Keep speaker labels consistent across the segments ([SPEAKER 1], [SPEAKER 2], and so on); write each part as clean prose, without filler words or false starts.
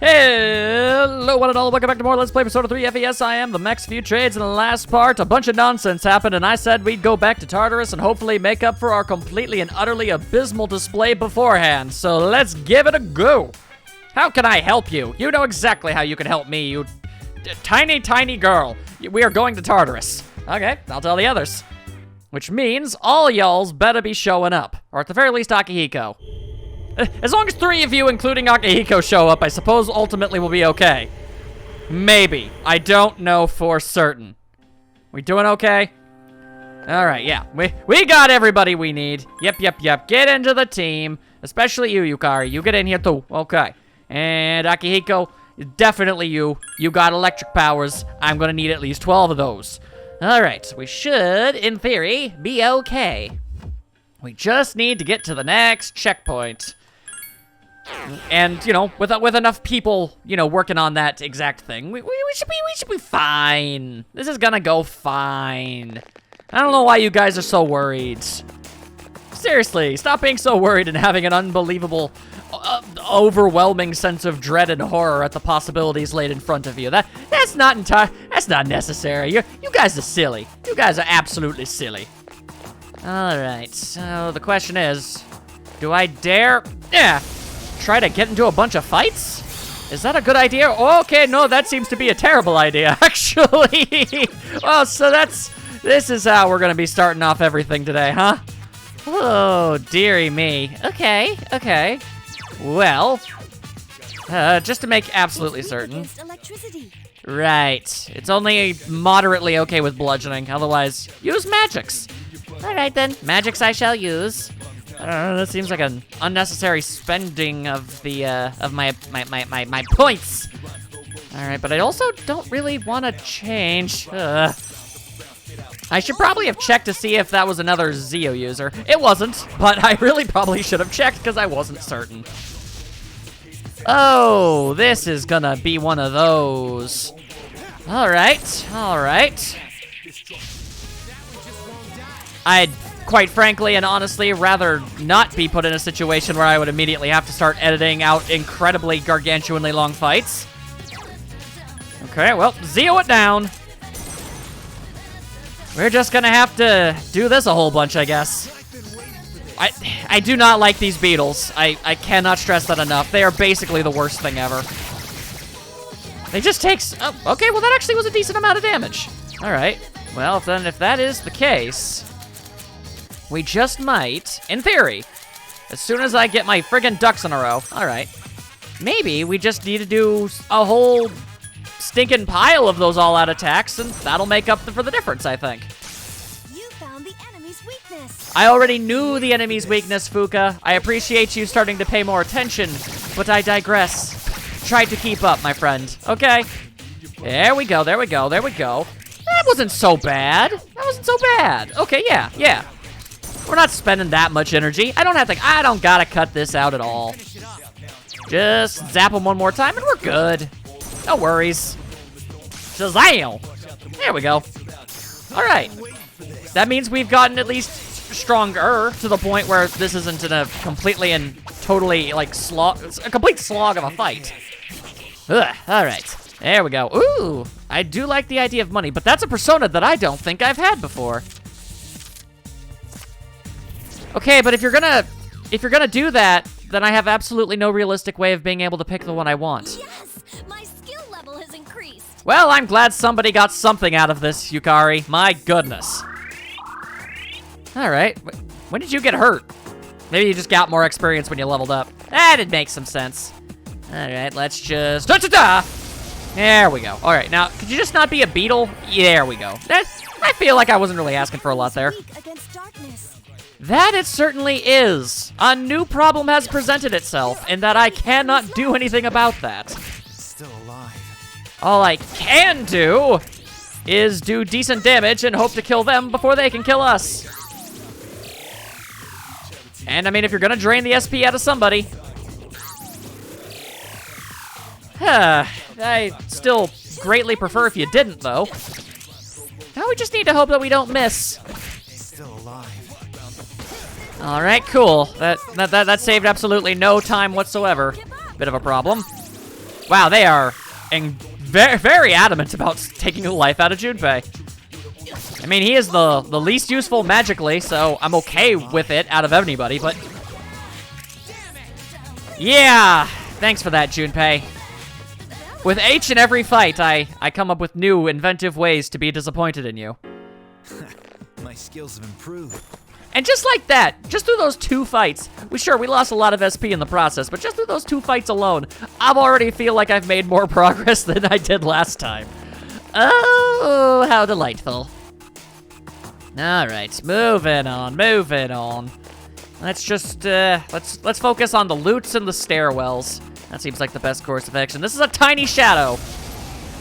[SPEAKER 1] Hello, one and all. Welcome back to more Let's Play Persona 3 FES. I am the Max Few Trades. In the last part, a bunch of nonsense happened, and I said we'd go back to Tartarus and hopefully make up for our completely and utterly abysmal display beforehand. So let's give it a go. How can I help you? You know exactly how you can help me, you tiny, tiny girl. We are going to Tartarus. Okay, I'll tell the others. Which means all y'all's better be showing up. Or at the very least, Akihiko. As long as 3 of you, including Akihiko, show up, I suppose ultimately we'll be okay. Maybe. I don't know for certain. We doing okay? Alright, yeah. We got everybody we need. Yep. Get into the team. Especially you, Yukari. You get in here too. Okay. And Akihiko, definitely you. You got electric powers. I'm gonna need at least 12 of those. Alright, we should, in theory, be okay. We just need to get to the next checkpoint. And, you know, with enough people, you know, working on that exact thing, we should be fine. This is gonna go fine. I don't know why you guys are so worried. Seriously, stop being so worried and having an unbelievable, overwhelming sense of dread and horror at the possibilities laid in front of you. That's not necessary. You guys are silly. You guys are absolutely silly. All right, so the question is, do I dare? Yeah. Try to get into a bunch of fights? Is that a good idea? Okay, no, that seems to be a terrible idea, actually. Well, so this is how we're gonna be starting off everything today, huh? Oh, dearie me. Okay. Well, just to make absolutely certain. Right, it's only moderately okay with bludgeoning, otherwise, use magics. All right then, magics I shall use. I don't know, that seems like an unnecessary spending of the, of my points. All right, but I also don't really want to change. I should probably have checked to see if that was another Zio user. It wasn't, but I really probably should have checked because I wasn't certain. Oh, this is gonna be one of those. All right. I'd quite frankly and honestly rather not be put in a situation where I would immediately have to start editing out incredibly gargantuanly long fights. Okay, well, Zio it down. We're just gonna have to do this a whole bunch, I guess. I do not like these beetles. I cannot stress that enough. They are basically the worst thing ever. They just takes... Oh, okay, well, that actually was a decent amount of damage. All right. Well, then if that is the case, we just might, in theory, as soon as I get my friggin' ducks in a row, all right, maybe we just need to do a whole stinking pile of those all-out attacks, and that'll make up for the difference, I think.
[SPEAKER 2] You found the enemy's weakness.
[SPEAKER 1] I already knew the enemy's weakness, Fuka. I appreciate you starting to pay more attention, but I digress. Try to keep up, my friend. Okay. There we go. That wasn't so bad. Okay, yeah. We're not spending that much energy. I don't gotta cut this out at all. Just zap them one more time and we're good. No worries. Shazam! There we go. All right. That means we've gotten at least stronger to the point where this isn't in a completely and totally, like, a complete slog of a fight. Ugh, all right. There we go. Ooh, I do like the idea of money, but that's a persona that I don't think I've had before. Okay, but if you're gonna do that, then I have absolutely no realistic way of being able to pick the one I want.
[SPEAKER 2] Yes, my skill level has increased.
[SPEAKER 1] Well, I'm glad somebody got something out of this, Yukari. My goodness. All right, when did you get hurt? Maybe you just got more experience when you leveled up. That'd make some sense. All right, let's just... There we go. All right, now, could you just not be a beetle? There we go. I feel like I wasn't really asking for a lot there. That it certainly is. A new problem has presented itself, in that I cannot do anything about that.
[SPEAKER 3] Still alive.
[SPEAKER 1] All I can do is do decent damage and hope to kill them before they can kill us. And I mean, if you're gonna drain the SP out of somebody... I still greatly prefer if you didn't, though. Now we just need to hope that we don't miss.
[SPEAKER 3] Still alive.
[SPEAKER 1] All right, cool. That saved absolutely no time whatsoever. Bit of a problem. Wow, they are very, very adamant about taking the life out of Junpei. I mean, he is the least useful magically, so I'm okay with it out of anybody, but... Yeah! Thanks for that, Junpei. With each and every fight, I come up with new, inventive ways to be disappointed in you.
[SPEAKER 3] My skills have improved.
[SPEAKER 1] And just like that, just through those 2 fights, we lost a lot of SP in the process, but just through those 2 fights alone, I already feel like I've made more progress than I did last time. Oh, how delightful. All right, moving on. Let's just, let's focus on the loots and the stairwells. That seems like the best course of action. This is a tiny shadow.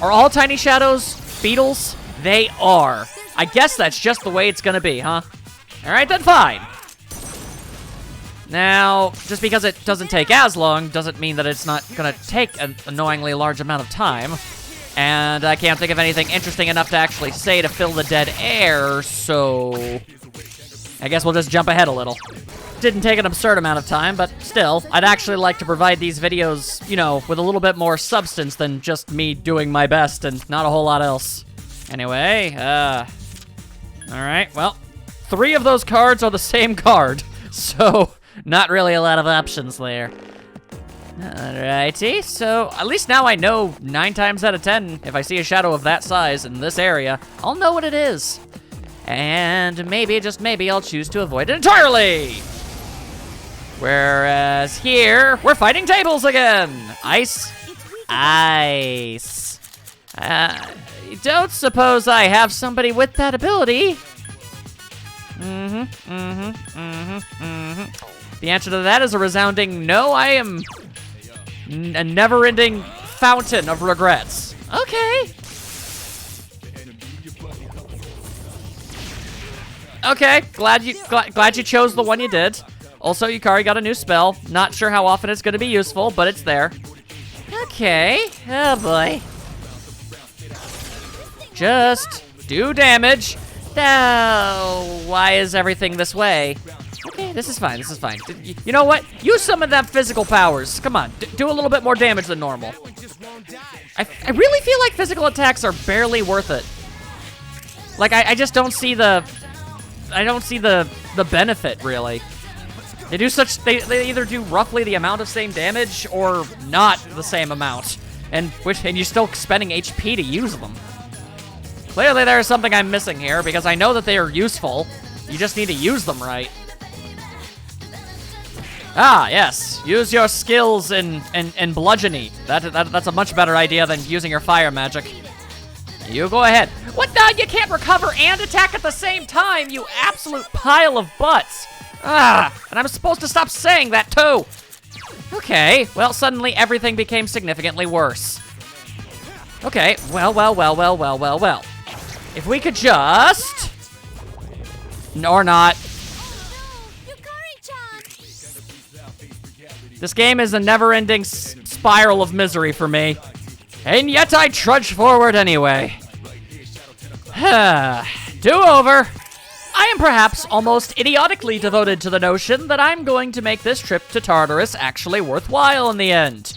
[SPEAKER 1] Are all tiny shadows beetles? They are. I guess that's just the way it's gonna be, huh? All right, then fine. Now, just because it doesn't take as long doesn't mean that it's not gonna take an annoyingly large amount of time. And I can't think of anything interesting enough to actually say to fill the dead air, so... I guess we'll just jump ahead a little. Didn't take an absurd amount of time, but still, I'd actually like to provide these videos, you know, with a little bit more substance than just me doing my best and not a whole lot else. Anyway, alright, well, 3 of those cards are the same card, so not really a lot of options there. Alrighty, so at least now I know 9 times out of 10, if I see a shadow of that size in this area, I'll know what it is. And maybe, just maybe, I'll choose to avoid it entirely. Whereas here, we're fighting tables again. Ice. Ice. Don't suppose I have somebody with that ability. The answer to that is a resounding no. I am a never-ending fountain of regrets. Okay. Okay, glad you chose the one you did. Also, Yukari got a new spell. Not sure how often it's gonna be useful, but it's there. Okay, oh boy. Just do damage. Oh, why is everything this way? Okay, this is fine, You know what? Use some of that physical powers. Come on, do a little bit more damage than normal. I really feel like physical attacks are barely worth it. Like, I just don't see the... I don't see the benefit, really. They do they either do roughly the amount of same damage or not the same amount. And you're still spending HP to use them. Clearly there's something I'm missing here because I know that they are useful. You just need to use them right. Ah, yes. Use your skills in bludgeony. That's a much better idea than using your fire magic. You go ahead. What the? You can't recover and attack at the same time, you absolute pile of butts. Ah, and I'm supposed to stop saying that too. Okay, well, suddenly everything became significantly worse. Okay, well. If we could just... Or not. This game is a never-ending spiral of misery for me. And yet I trudge forward anyway. Do-over. I am perhaps almost idiotically devoted to the notion that I'm going to make this trip to Tartarus actually worthwhile in the end.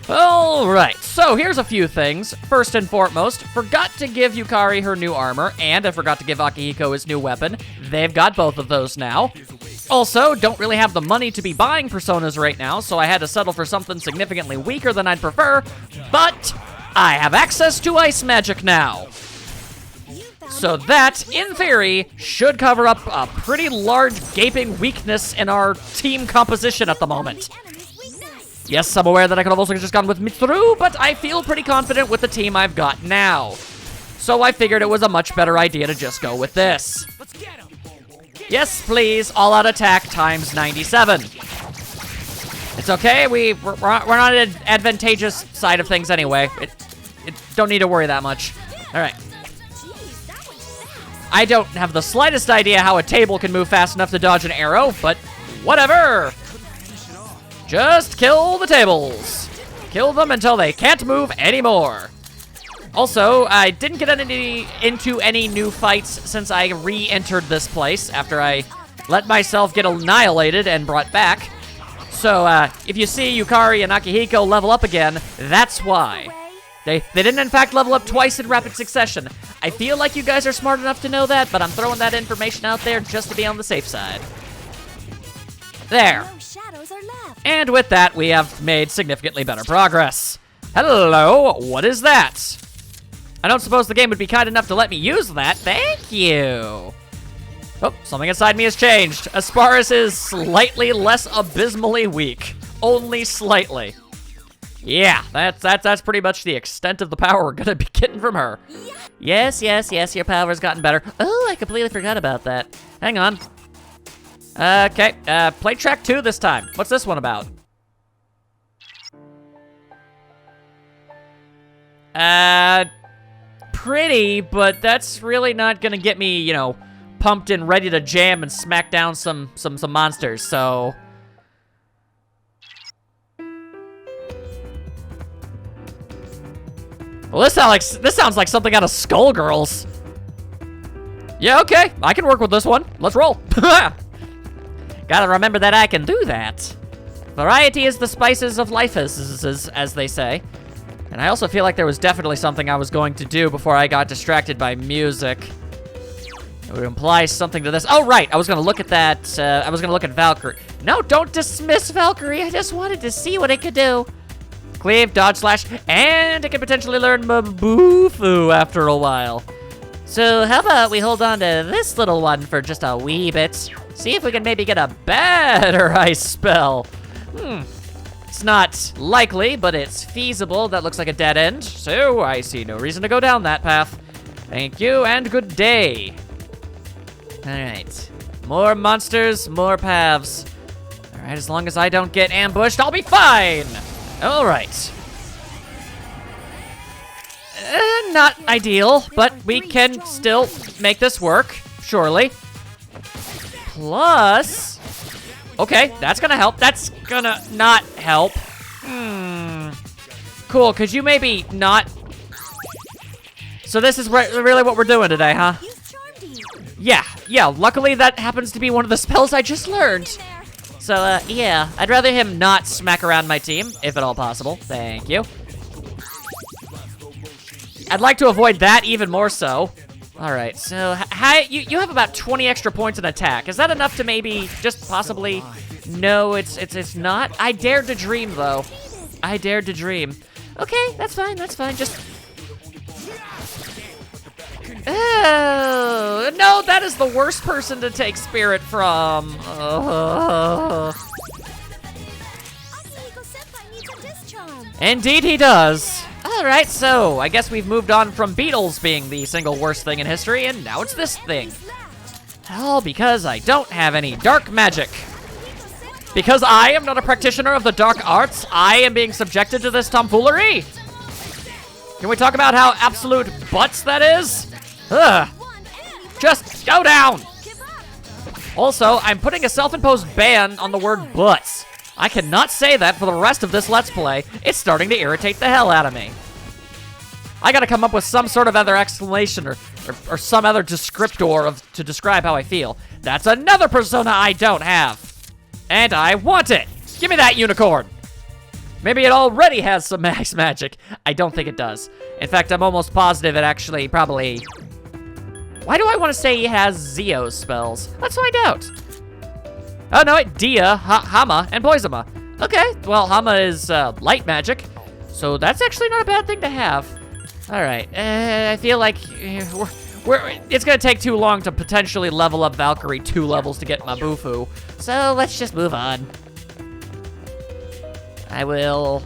[SPEAKER 1] Alright, so here's a few things. First and foremost, forgot to give Yukari her new armor, and I forgot to give Akihiko his new weapon. They've got both of those now. Also, don't really have the money to be buying personas right now, so I had to settle for something significantly weaker than I'd prefer, but I have access to ice magic now. So that, in theory, should cover up a pretty large gaping weakness in our team composition at the moment. Yes, I'm aware that I could have also just gone with Mitsuru, but I feel pretty confident with the team I've got now. So I figured it was a much better idea to just go with this. Yes, please, all-out attack times 97. It's okay, we're not an advantageous side of things anyway. It don't need to worry that much. All right. I don't have the slightest idea how a table can move fast enough to dodge an arrow, but whatever. Just kill the tables. Kill them until they can't move anymore. Also, I didn't get into any new fights since I re-entered this place after I let myself get annihilated and brought back. So, if you see Yukari and Akihiko level up again, that's why. They didn't, in fact, level up twice in rapid succession. I feel like you guys are smart enough to know that, but I'm throwing that information out there just to be on the safe side. There.
[SPEAKER 2] No shadows are left.
[SPEAKER 1] And with that, we have made significantly better progress. Hello, what is that? I don't suppose the game would be kind enough to let me use that. Thank you. Oh, something inside me has changed. Asparus is slightly less abysmally weak. Only slightly. Yeah, that's pretty much the extent of the power we're gonna be getting from her. Yes, your power's gotten better. Oh, I completely forgot about that. Hang on. Okay, play track 2 this time. What's this one about? Pretty, but that's really not gonna get me, you know, pumped and ready to jam and smack down some monsters, so... Well, this sounds like something out of Skullgirls. Yeah, okay, I can work with this one. Let's roll. Gotta remember that I can do that. Variety is the spices of life, as they say. And I also feel like there was definitely something I was going to do before I got distracted by music. It would imply something to this. Oh, right, I was gonna look at that, I was gonna look at Valkyrie. No, don't dismiss Valkyrie, I just wanted to see what it could do. Cleave, dodge, slash, and it can potentially learn Mabufu after a while. So how about we hold on to this little one for just a wee bit. See if we can maybe get a better ice spell. It's not likely, but it's feasible. That looks like a dead end, so I see no reason to go down that path. Thank you, and good day. All right, more monsters, more paths. All right, as long as I don't get ambushed, I'll be fine. All right. Not ideal, but we can still make this work, surely. Plus, okay, that's gonna help. That's gonna not help. Cool, could you maybe not? So this is really what we're doing today, huh? Yeah, luckily that happens to be one of the spells I just learned. So, yeah, I'd rather him not smack around my team, if at all possible. Thank you. I'd like to avoid that even more so. All right, so you have about 20 extra points in attack. Is that enough to maybe just possibly? No, it's not. I dared to dream though. I dared to dream. Okay, that's fine. Just. Oh no, that is the worst person to take spirit from. Indeed, he does. All right, so I guess we've moved on from beetles being the single worst thing in history, and now it's this thing. All because I don't have any dark magic. Because I am not a practitioner of the dark arts, I am being subjected to this tomfoolery. Can we talk about how absolute butts that is? Ugh. Just go down. Also, I'm putting a self-imposed ban on the word butts. I cannot say that for the rest of this Let's Play. It's starting to irritate the hell out of me. I gotta come up with some sort of other explanation or some other descriptor to describe how I feel. That's another persona I don't have. And I want it. Give me that unicorn. Maybe it already has some max magic. I don't think it does. In fact, I'm almost positive it actually probably... Why do I want to say he has Zeo spells? Let's find out. Oh, no, Dia, Hama, and Poizama. Okay, well, Hama is light magic, so that's actually not a bad thing to have. All right, I feel like it's going to take too long to potentially level up Valkyrie 2 levels to get Mabufu, so let's just move on. I will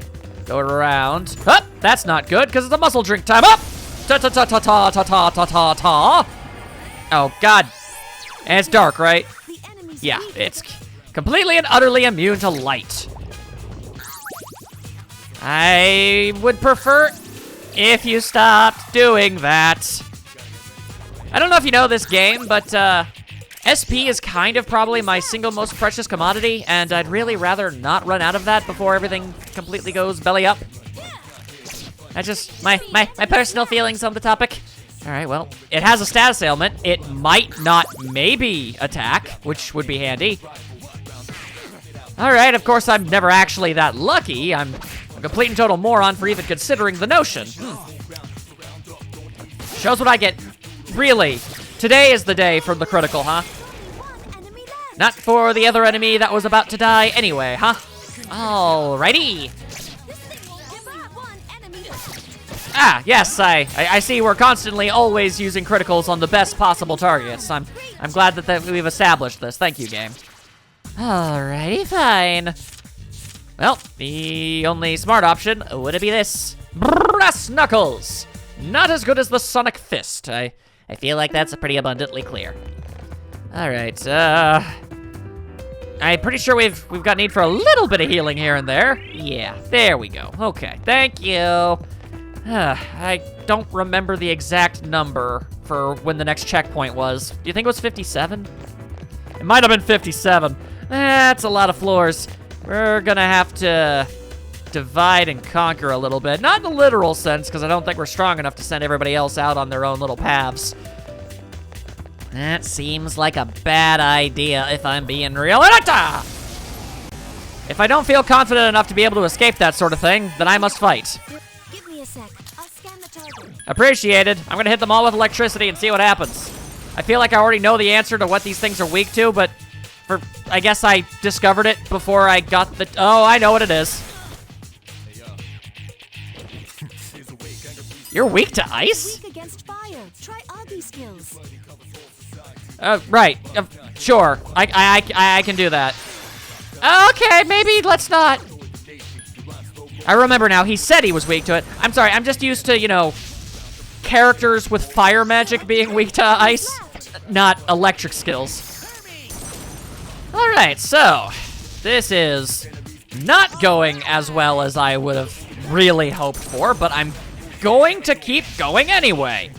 [SPEAKER 1] go around. Oh, that's not good, because it's a muscle drink time. Up! Ta-ta-ta-ta-ta-ta-ta-ta-ta. Oh, God. And it's dark, right? Yeah, it's completely and utterly immune to light. I would prefer if you stopped doing that. I don't know if you know this game, but SP is kind of probably my single most precious commodity, and I'd really rather not run out of that before everything completely goes belly up. That's just my personal feelings on the topic. All right, well, it has a status ailment. It might not maybe attack, which would be handy. All right, of course, I'm never actually that lucky. I'm a complete and total moron for even considering the notion. Shows what I get. Really, today is the day for the critical, huh?
[SPEAKER 2] Enemy left.
[SPEAKER 1] Not for the other enemy that was about to die anyway, huh? Alrighty.
[SPEAKER 2] This thing won't give up. One enemy left.
[SPEAKER 1] Ah, yes, I see we're constantly always using criticals on the best possible targets. I'm glad that we've established this. Thank you, game. Alrighty, fine. Well, the only smart option would be this. Brass Knuckles! Not as good as the Sonic Fist. I feel like that's pretty abundantly clear. Alright, I'm pretty sure we've got need for a little bit of healing here and there. Yeah, there we go. Okay, thank you. I don't remember the exact number for when the next checkpoint was. Do you think it was 57? It might have been 57. That's a lot of floors. We're gonna have to divide and conquer a little bit. Not in the literal sense, because I don't think we're strong enough to send everybody else out on their own little paths. That seems like a bad idea if I'm being real. If I don't feel confident enough to be able to escape that sort of thing, then I must fight.
[SPEAKER 2] Give me a sec. I'll scan the target.
[SPEAKER 1] Appreciated. I'm gonna hit them all with electricity and see what happens. I feel like I already know the answer to what these things are weak to, but I guess I discovered it before I got the... Oh, I know what it is. You're weak to ice?
[SPEAKER 2] Weak against fire. Try Augie skills.
[SPEAKER 1] Right. Sure. I can do that. Okay, maybe let's not. I remember now. He said he was weak to it. I'm sorry. I'm just used to, you know, characters with fire magic being weak to ice, not electric skills. All right, so this is not going as well as I would have really hoped for, but I'm going to keep going anyway.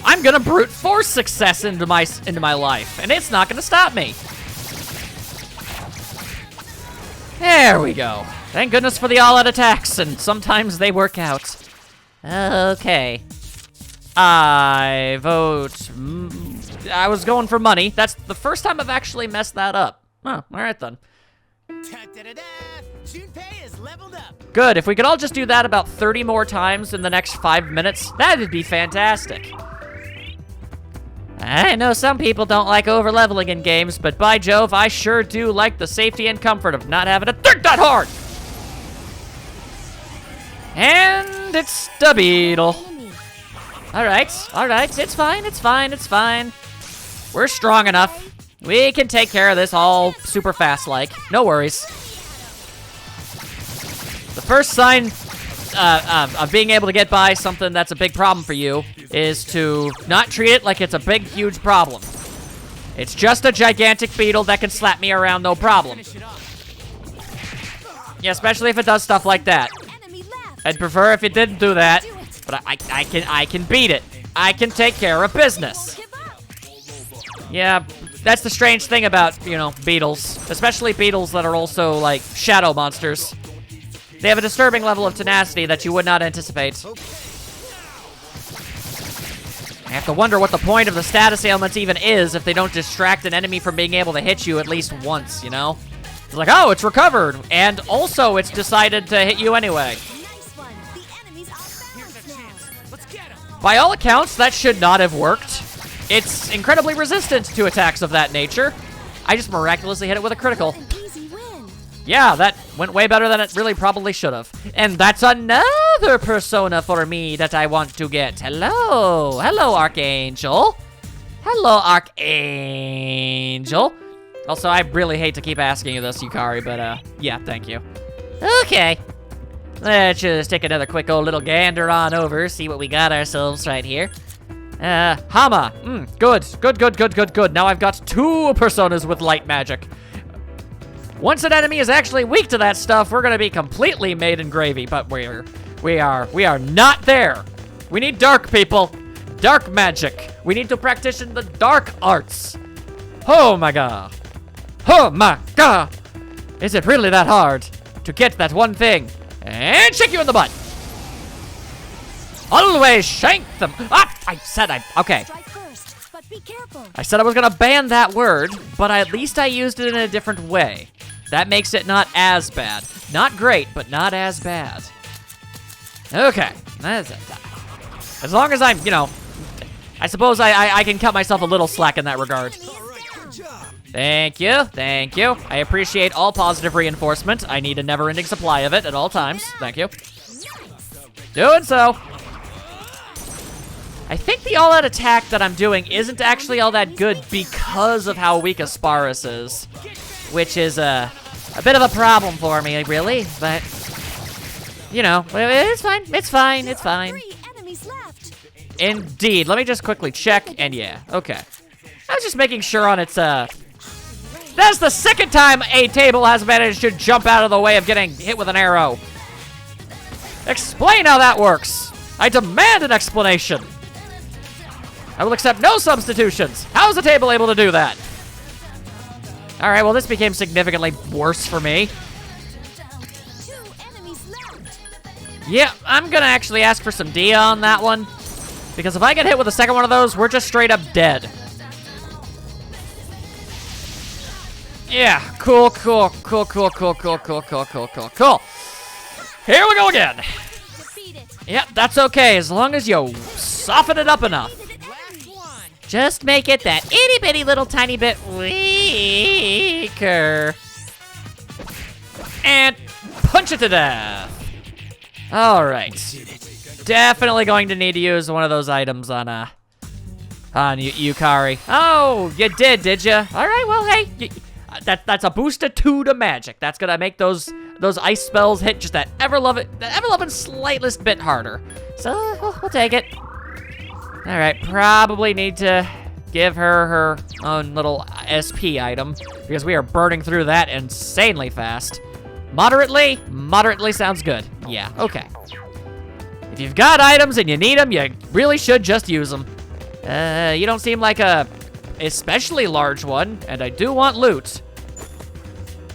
[SPEAKER 1] I'm gonna brute force success into my life, and it's not gonna stop me. There we go. Thank goodness for the all-out attacks, and sometimes they work out. Okay. I vote... I was going for money. That's the first time I've actually messed that up. Oh, all right then.
[SPEAKER 3] Junpei is leveled up.
[SPEAKER 1] Good. If we could all just do that about 30 more times in the next 5 minutes, that'd be fantastic. I know some people don't like over-leveling in games, but by Jove, I sure do like the safety and comfort of not having to think that hard. And it's the beetle. All right, it's fine. We're strong enough. We can take care of this all super fast-like. No worries. The first sign of being able to get by something that's a big problem for you is to not treat it like it's a big, huge problem. It's just a gigantic beetle that can slap me around, no problem. Yeah, especially if it does stuff like that. I'd prefer if it didn't do that, but I can beat it. I can take care of business. Yeah, that's the strange thing about, you know, beetles. Especially beetles that are also, like, shadow monsters. They have a disturbing level of tenacity that you would not anticipate. I have to wonder what the point of the status ailments even is if they don't distract an enemy from being able to hit you at least once, you know? It's like, oh, it's recovered, and also it's decided to hit you anyway.
[SPEAKER 2] Nice one. The enemy's outbalanced now.
[SPEAKER 3] Let's get him.
[SPEAKER 1] By all accounts, that should not have worked. It's incredibly resistant to attacks of that nature. I just miraculously hit it with a critical.
[SPEAKER 2] An easy win.
[SPEAKER 1] Yeah, that went way better than it really probably should have. And that's another persona for me that I want to get. Hello. Hello, Archangel. Hello, Archangel. Also, I really hate to keep asking you this, Yukari, but, yeah, thank you. Okay. Let's just take another quick old little gander on over, see what we got ourselves right here. Hama. Good. Now I've got 2 personas with light magic. Once an enemy is actually weak to that stuff, we're gonna be completely made in gravy, but we are not there. We need dark, people. Dark magic. We need to practice the dark arts. Oh my god. Oh my god. Is it really that hard to get that one thing? And shake you in the butt. Always shank them. Ah, okay.
[SPEAKER 2] Strike first, but be careful.
[SPEAKER 1] I said I was gonna ban that word, but at least I used it in a different way. That makes it not as bad. Not great, but not as bad. Okay. As long as I'm, you know, I suppose I can cut myself a little slack in that regard. Thank you, thank you. I appreciate all positive reinforcement. I need a never-ending supply of it at all times. Thank you. Doing so. I think the all-out attack that I'm doing isn't actually all that good because of how weak Asparus is, which is a bit of a problem for me, really, but, you know, it's fine, it's fine, it's fine.
[SPEAKER 2] 3 enemies left.
[SPEAKER 1] Indeed. Let me just quickly check, and yeah, okay. I was just making sure on its, That's the second time a table has managed to jump out of the way of getting hit with an arrow. Explain how that works. I demand an explanation. I will accept no substitutions. How is the table able to do that? All right, well, this became significantly worse for me.
[SPEAKER 2] 2 enemies left.
[SPEAKER 1] Yeah, I'm gonna actually ask for some Dia on that one, because if I get hit with a second one of those, we're just straight up dead. Yeah, cool. Here we go again.
[SPEAKER 2] Defeat it.
[SPEAKER 1] Yep, that's okay, as long as you soften it up enough.
[SPEAKER 3] Last one.
[SPEAKER 1] Just make it that itty bitty little tiny bit weaker. And punch it to death. All right. Definitely going to need to use one of those items on Yukari. Oh, you did you? All right, well, hey, that's a booster to the magic. That's gonna make those ice spells hit just that ever-loving slightest bit harder. So we'll take it. All right, probably need to give her own little SP item because we are burning through that insanely fast. Moderately sounds good. Yeah, okay. If you've got items and you need them, you really should just use them. You don't seem like a especially large one, and I do want loot.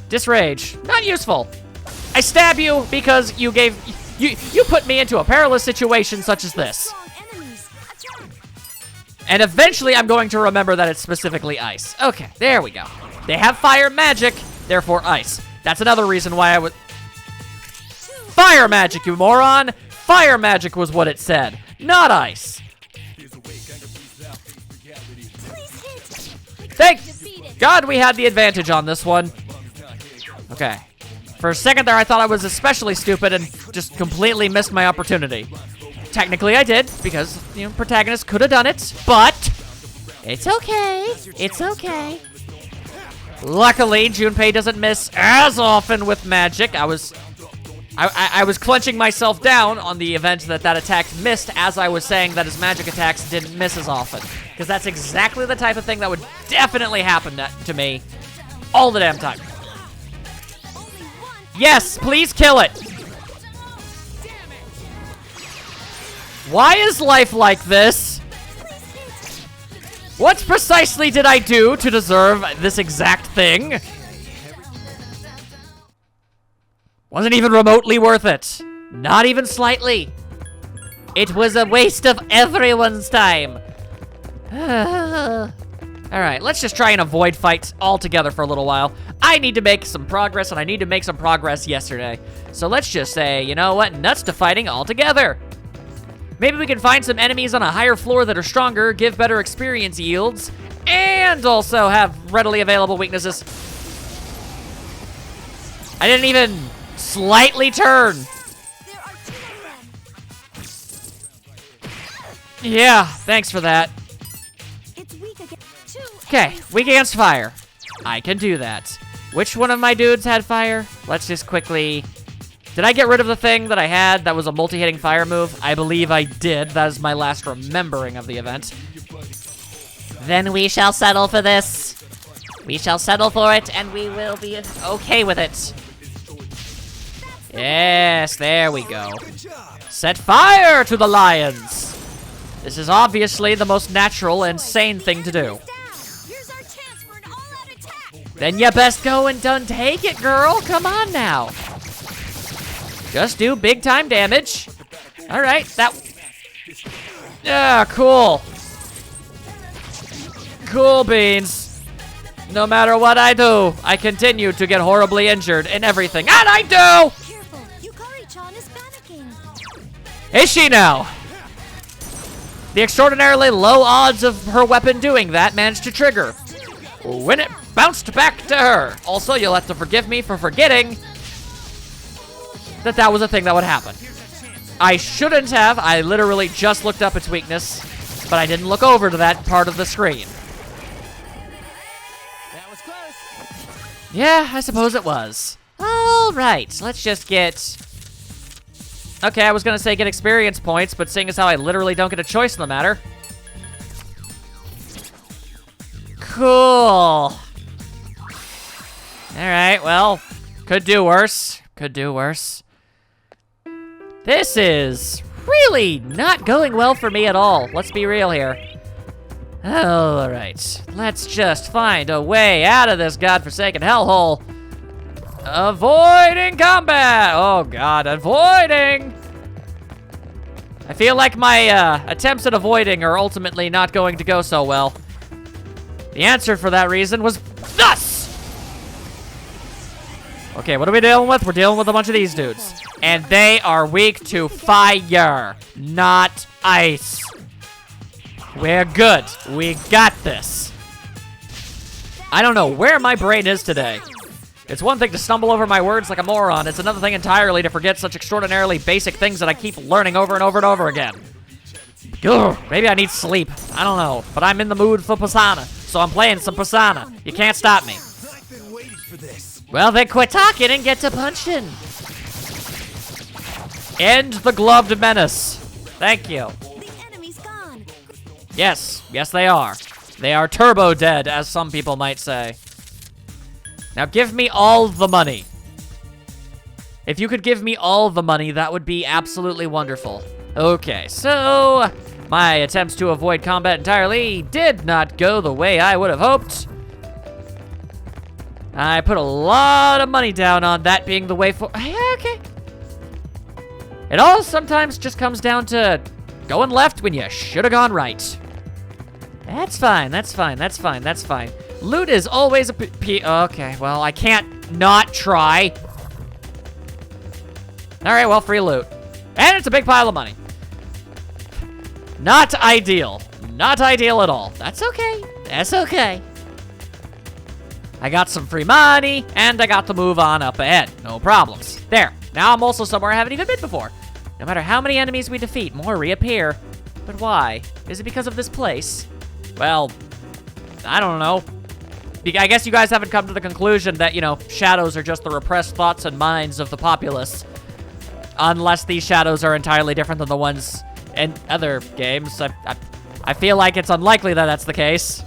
[SPEAKER 1] Disrage, not useful. I stab you because you put me into a perilous situation such as this.
[SPEAKER 2] Strong enemies. Attack.
[SPEAKER 1] And eventually I'm going to remember that it's specifically ice. Okay, there we go. They have fire magic, therefore ice. That's another reason why I would... Fire magic, you moron! Fire magic was what it said, not ice.
[SPEAKER 2] Please hit.
[SPEAKER 1] Thank
[SPEAKER 2] Defeated.
[SPEAKER 1] God we had the advantage on this one. Okay. For a second there, I thought I was especially stupid and just completely missed my opportunity. Technically, I did, because, you know, protagonist could have done it, but it's okay. It's okay. Luckily, Junpei doesn't miss as often with magic. I was clenching myself down on the event that attack missed as I was saying that his magic attacks didn't miss as often. Because that's exactly the type of thing that would definitely happen to me all the damn time.
[SPEAKER 2] Only one.
[SPEAKER 1] Yes, please kill it. Why is life like this? What precisely did I do to deserve this exact thing? Wasn't even remotely worth it. Not even slightly. It was a waste of everyone's time. Alright, let's just try and avoid fights altogether for a little while. I need to make some progress, and I need to make some progress yesterday. So let's just say, you know what? Nuts to fighting altogether. Maybe we can find some enemies on a higher floor that are stronger, give better experience yields, and also have readily available weaknesses. I didn't even slightly turn.
[SPEAKER 2] There are 2 of them.
[SPEAKER 1] Yeah, thanks for that.
[SPEAKER 2] It's weak against 2.
[SPEAKER 1] Okay, weak against fire. I can do that. Which one of my dudes had fire? Let's just quickly... Did I get rid of the thing that I had that was a multi-hitting fire move? I believe I did. That is my last remembering of the event. Then we shall settle for this. We shall settle for it, and we will be okay with it. Yes, there we go. Set fire to the lions. This is obviously the most natural and sane thing to do.
[SPEAKER 2] Down. Here's our chance for an all-out attack.
[SPEAKER 1] Then you best go and done take it, girl. Come on now. Just do big time damage. All right, that... Yeah, cool. Cool beans. No matter what I do, I continue to get horribly injured in everything. And I do!
[SPEAKER 2] Careful, Yukari-chan is panicking.
[SPEAKER 1] Is she now? The extraordinarily low odds of her weapon doing that managed to trigger when it bounced back to her. Also, you'll have to forgive me for forgetting that that was a thing that would happen. I shouldn't have. I literally just looked up its weakness, but I didn't look over to that part of the screen.
[SPEAKER 3] That was close.
[SPEAKER 1] Yeah, I suppose it was. All right, let's just get... Okay, I was going to say get experience points, but seeing as how I literally don't get a choice in the matter. Cool. All right, well, could do worse. Could do worse. This is really not going well for me at all. Let's be real here. All right, let's just find a way out of this godforsaken hellhole. Avoiding combat! Oh god, avoiding! I feel like my attempts at avoiding are ultimately not going to go so well. The answer for that reason was thus! Okay, what are we dealing with? We're dealing with a bunch of these dudes. And they are weak to fire, not ice. We're good. We got this. I don't know where my brain is today. It's one thing to stumble over my words like a moron. It's another thing entirely to forget such extraordinarily basic things that I keep learning over and over and over again. Ugh, maybe I need sleep. I don't know. But I'm in the mood for Persona, so I'm playing some Persona. You can't stop me.
[SPEAKER 3] I've been waiting for this.
[SPEAKER 1] Well, then quit talking and get to punching. End the gloved menace. Thank you.
[SPEAKER 2] The enemy's gone.
[SPEAKER 1] Yes, yes they are. They are turbo dead, as some people might say. Now give me all the money. If you could give me all the money, that would be absolutely wonderful. Okay, so my attempts to avoid combat entirely did not go the way I would have hoped. I put a lot of money down on that being the way for... Okay. It all sometimes just comes down to going left when you should have gone right. That's fine, that's fine, that's fine, that's fine. Loot is always a okay, well, I can't not try. All right, well, free loot. And it's a big pile of money. Not ideal. Not ideal at all. That's okay. That's okay. I got some free money, and I got to move on up ahead. No problems. There. Now I'm also somewhere I haven't even been before. No matter how many enemies we defeat, more reappear. But why? Is it because of this place? Well, I don't know. I guess you guys haven't come to the conclusion that, you know, shadows are just the repressed thoughts and minds of the populace. Unless these shadows are entirely different than the ones in other games. I feel like it's unlikely that that's the case.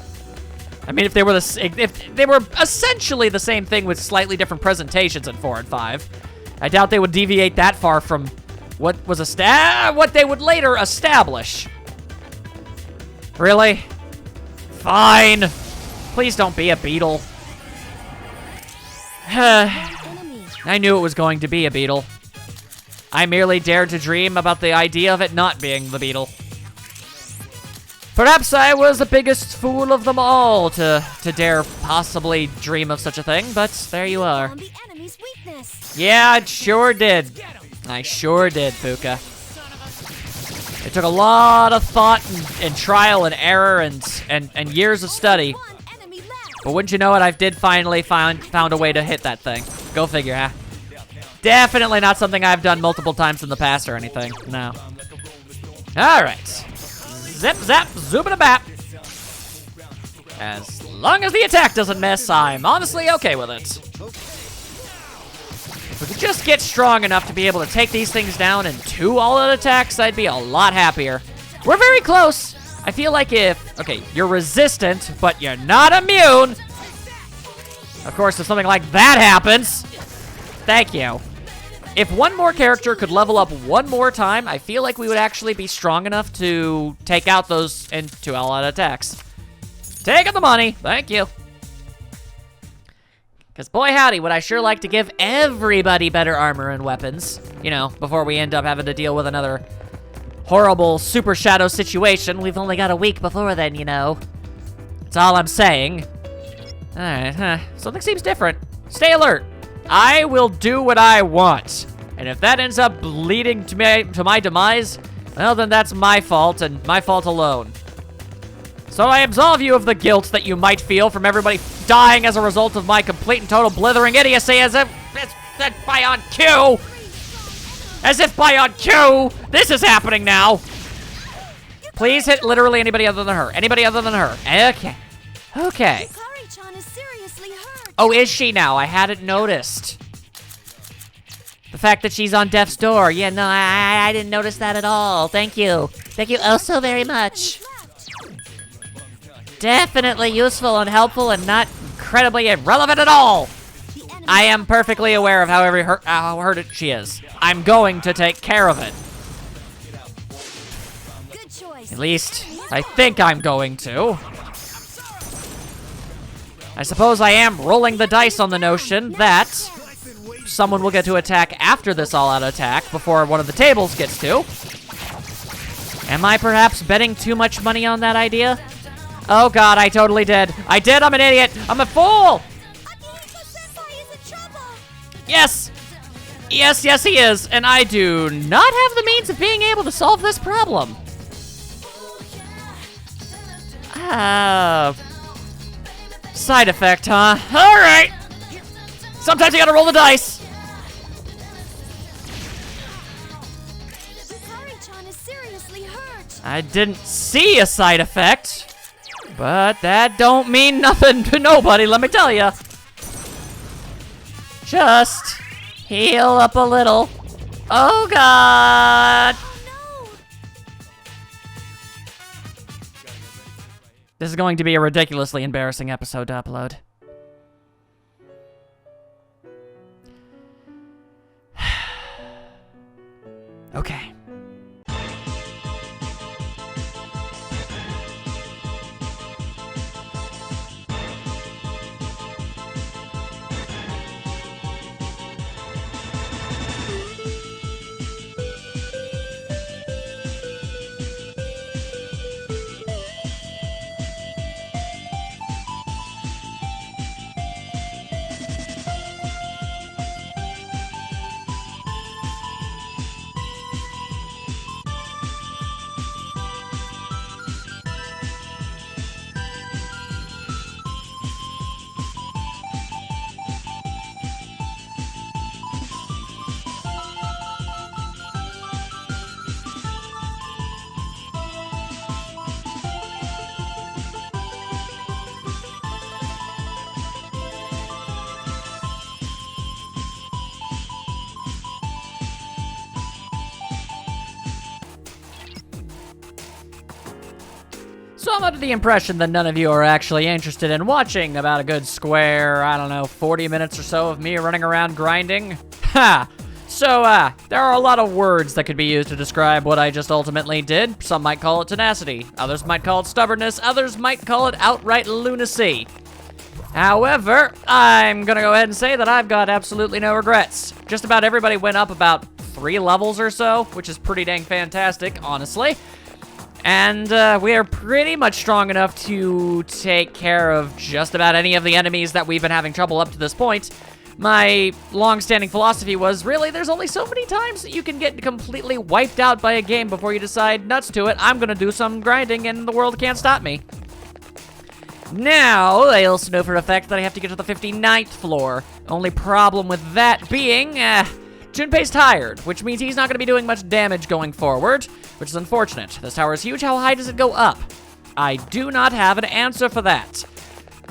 [SPEAKER 1] I mean, if they were essentially the same thing with slightly different presentations in 4 and 5, I doubt they would deviate that far from what was what they would later establish. Really? Fine. Please don't be a beetle. I knew it was going to be a beetle. I merely dared to dream about the idea of it not being the beetle. Perhaps I was the biggest fool of them all to dare possibly dream of such a thing, but there you are.
[SPEAKER 2] Found the enemy's weakness.
[SPEAKER 1] Yeah, I sure did. I sure did, Fuka. It took a lot of thought and trial and error and years of study.
[SPEAKER 2] One enemy left.
[SPEAKER 1] But wouldn't you know it, I did finally found a way to hit that thing. Go figure, huh? Definitely not something I've done multiple times in the past or anything. No. All right. Zip, zap, zoom, and a bap. As long as the attack doesn't miss, I'm honestly okay with it. If we could just get strong enough to be able to take these things down in 2 all-out attacks, I'd be a lot happier. We're very close. I feel like if, okay, you're resistant, but you're not immune. Of course, if something like that happens, thank you. If one more character could level up one more time, I feel like we would actually be strong enough to take out those in 2 all-out attacks. Taking the money, thank you. Because boy howdy, would I sure like to give everybody better armor and weapons, you know, before we end up having to deal with another horrible Super Shadow situation. We've only got a week before then, you know. That's all I'm saying. Alright, something seems different. Stay alert. I will do what I want. And if that ends up leading to my demise, well, then that's my fault and my fault alone. So I absolve you of the guilt that you might feel from everybody dying as a result of my complete and total blithering idiocy as if by on cue. As if by on cue, this is happening now. Please hit literally anybody other than her. Anybody other than her. Okay. Okay.
[SPEAKER 2] Yukari-chan is seriously hurt.
[SPEAKER 1] Oh, is she now? I hadn't noticed. The fact that she's on death's door. Yeah, no, I didn't notice that at all. Thank you. Thank you oh so very much. Definitely useful and helpful and not incredibly irrelevant at all. I am perfectly aware of how hurt she is. I'm going to take care of it.
[SPEAKER 2] Good choice.
[SPEAKER 1] At least, I think I'm going to. I suppose I am rolling the dice on the notion that someone will get to attack after this all-out attack before one of the tables gets to. Am I perhaps betting too much money on that idea? Oh god, I totally did. I did, I'm an idiot. I'm a fool.
[SPEAKER 2] Akihiko-senpai is in trouble.
[SPEAKER 1] Yes. Yes, yes he is. And I do not have the means of being able to solve this problem. Side effect, huh? All right. Sometimes you gotta roll the dice.
[SPEAKER 2] Yukari-chan is seriously hurt.
[SPEAKER 1] I didn't see a side effect, but that don't mean nothing to nobody, let me tell ya. Just heal up a little. Oh god.
[SPEAKER 2] No.
[SPEAKER 1] This is going to be a ridiculously embarrassing episode to upload. Okay. So I'm under the impression that none of you are actually interested in watching about a good square, I don't know, 40 minutes or so of me running around grinding. Ha! So, there are a lot of words that could be used to describe what I just ultimately did. Some might call it tenacity, others might call it stubbornness, others might call it outright lunacy. However, I'm gonna go ahead and say that I've got absolutely no regrets. Just about everybody went up about 3 levels or so, which is pretty dang fantastic, honestly. And we are pretty much strong enough to take care of just about any of the enemies that we've been having trouble up to this point. My long-standing philosophy was, really, there's only so many times that you can get completely wiped out by a game before you decide, nuts to it, I'm gonna do some grinding and the world can't stop me. Now, I also know for a fact that I have to get to the 59th floor. Only problem with that being, Junpei's tired, which means he's not going to be doing much damage going forward, which is unfortunate. This tower is huge. How high does it go up? I do not have an answer for that.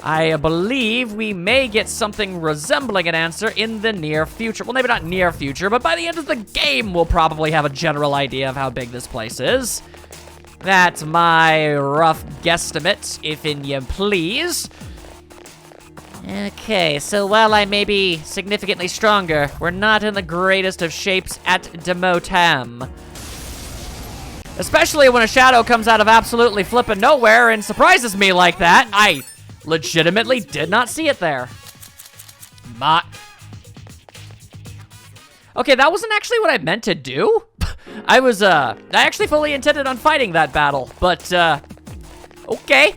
[SPEAKER 1] I believe we may get something resembling an answer in the near future. Well, maybe not near future, but by the end of the game, we'll probably have a general idea of how big this place is. That's my rough guesstimate, if you please. Okay, so while I may be significantly stronger, we're not in the greatest of shapes at Demotam. Especially when a shadow comes out of absolutely flippin' nowhere and surprises me like that. I legitimately did not see it there. Okay, that wasn't actually what I meant to do. I actually fully intended on fighting that battle, but, okay.